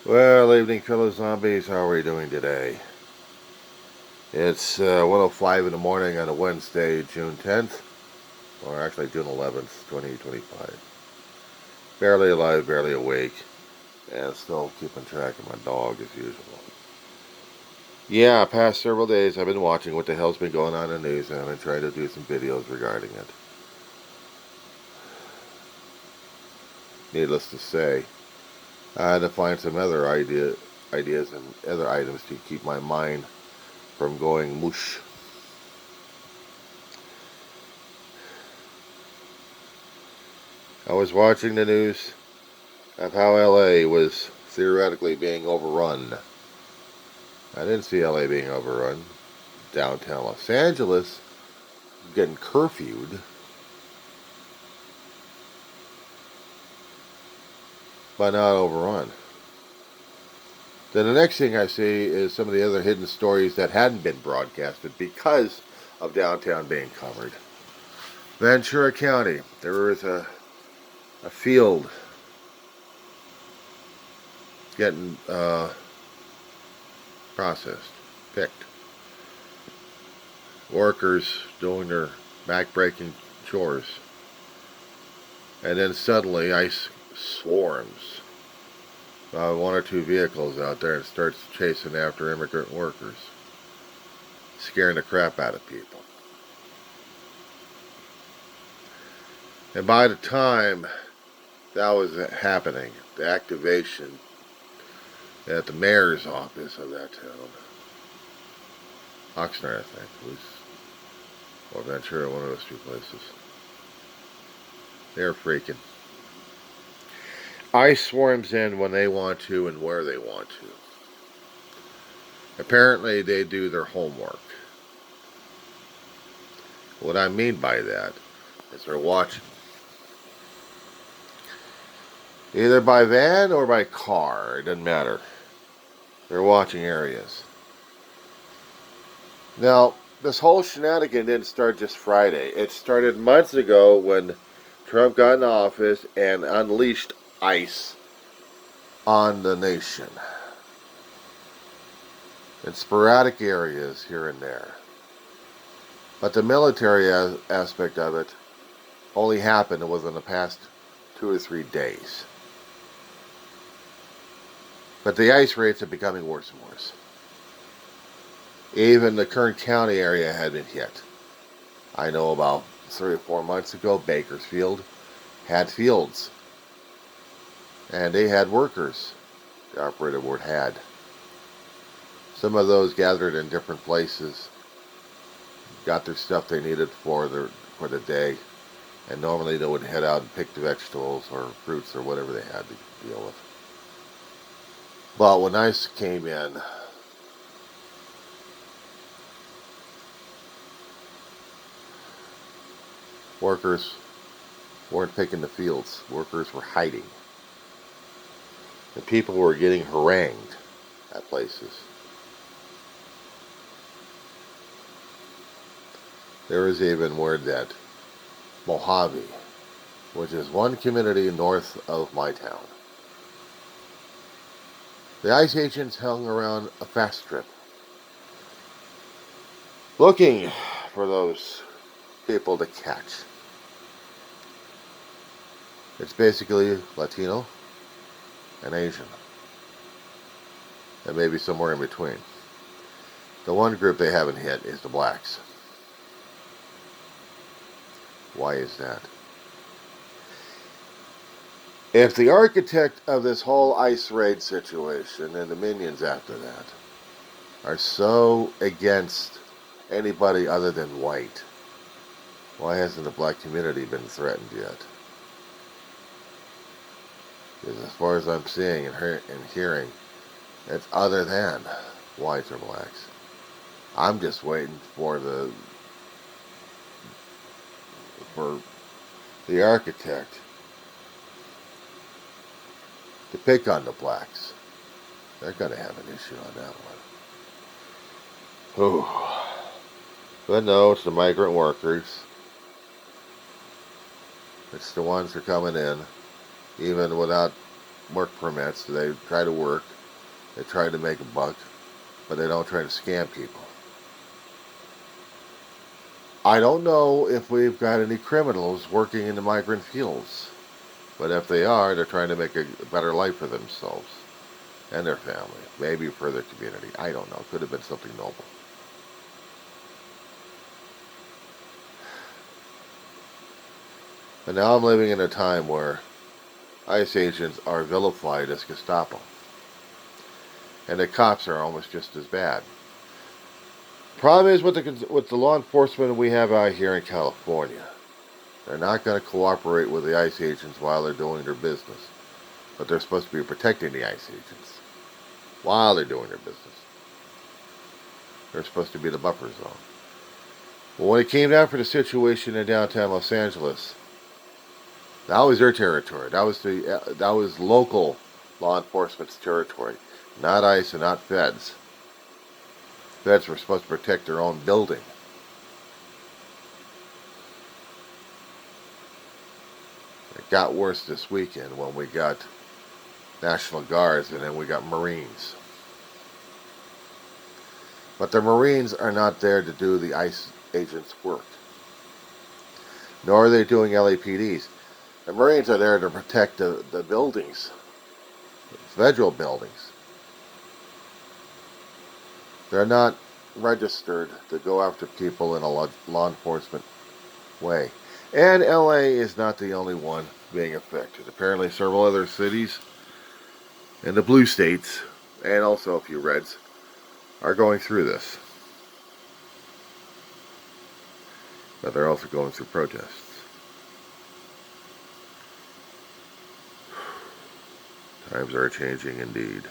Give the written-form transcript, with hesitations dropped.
Well, evening, fellow zombies. How are we doing today? It's 1:05 in the morning on a Wednesday, June 10th, or actually June 11th, 2025. Barely alive, barely awake, and still keeping track of my dog as usual. Yeah, past several days I've been watching what the hell's been going on in the news, and I've been trying to do some videos regarding it. Needless to say, I had to find some other ideas and other items to keep my mind from going mush. I was watching the news of how LA was theoretically being overrun. I didn't see LA being overrun. Downtown Los Angeles getting curfewed, but not overrun. Then the next thing I see is some of the other hidden stories that hadn't been broadcasted because of downtown being covered. Ventura County, there was a field getting processed, picked. Workers doing their back-breaking chores. And then suddenly ice swarms. One or two vehicles out there and starts chasing after immigrant workers, scaring the crap out of people. And by the time that was happening, the activation at the mayor's office of that town, Oxnard, I think, was, or Ventura, one of those two places, they're freaking. ICE swarms in when they want to and where they want to. Apparently, they do their homework. What I mean by that is they're watching. Either by van or by car, it doesn't matter. They're watching areas. Now, this whole shenanigan didn't start just Friday. It started months ago when Trump got in office and unleashed ICE on the nation in sporadic areas here and there. But the military aspect of it only happened within the past 2 or 3 days. But the ICE raids are becoming worse and worse. Even the Kern County area had been hit. I know about 3 or 4 months ago, Bakersfield had fields. And they had workers. The operator board had. Some of those gathered in different places, got their stuff they needed for the day, and normally they would head out and pick the vegetables or fruits or whatever they had to deal with. But when ICE came in, workers weren't picking the fields. Workers were hiding. And people were getting harangued at places. There is even word that Mojave, which is one community north of my town, the ICE agents hung around a fast strip looking for those people to catch. It's basically Latino and Asian, and maybe somewhere in between. The one group they haven't hit is the blacks. Why is that? If the architect of this whole ICE raid situation and the minions after that are so against anybody other than white, why hasn't the black community been threatened yet? Because as far as I'm seeing and hearing, it's other than whites or blacks. I'm just waiting for the architect to pick on the blacks. They're going to have an issue on that one. Ooh. But no, it's the migrant workers. It's the ones who are coming in, even without work permits. They try to work. They try to make a buck, but they don't try to scam people. I don't know if we've got any criminals working in the migrant fields, but if they are, they're trying to make a better life for themselves and their family, maybe for their community. I don't know. Could have been something noble. But now I'm living in a time where ICE agents are vilified as Gestapo, and the cops are almost just as bad. Problem is with the law enforcement we have out here in California. They're not going to cooperate with the ICE agents while they're doing their business, but they're supposed to be protecting the ICE agents while they're doing their business. They're supposed to be the buffer zone. But when it came down for the situation in downtown Los Angeles, that was their territory. That was local law enforcement's territory, not ICE and not feds. Feds were supposed to protect their own building. It got worse this weekend when we got National Guards and then we got Marines. But the Marines are not there to do the ICE agents' work, nor are they doing LAPDs. The Marines are there to protect the buildings, the federal buildings. They're not registered to go after people in a law enforcement way. And LA is not the only one being affected. Apparently several other cities in the blue states, and also a few reds, are going through this. But they're also going through protests. Times are changing indeed.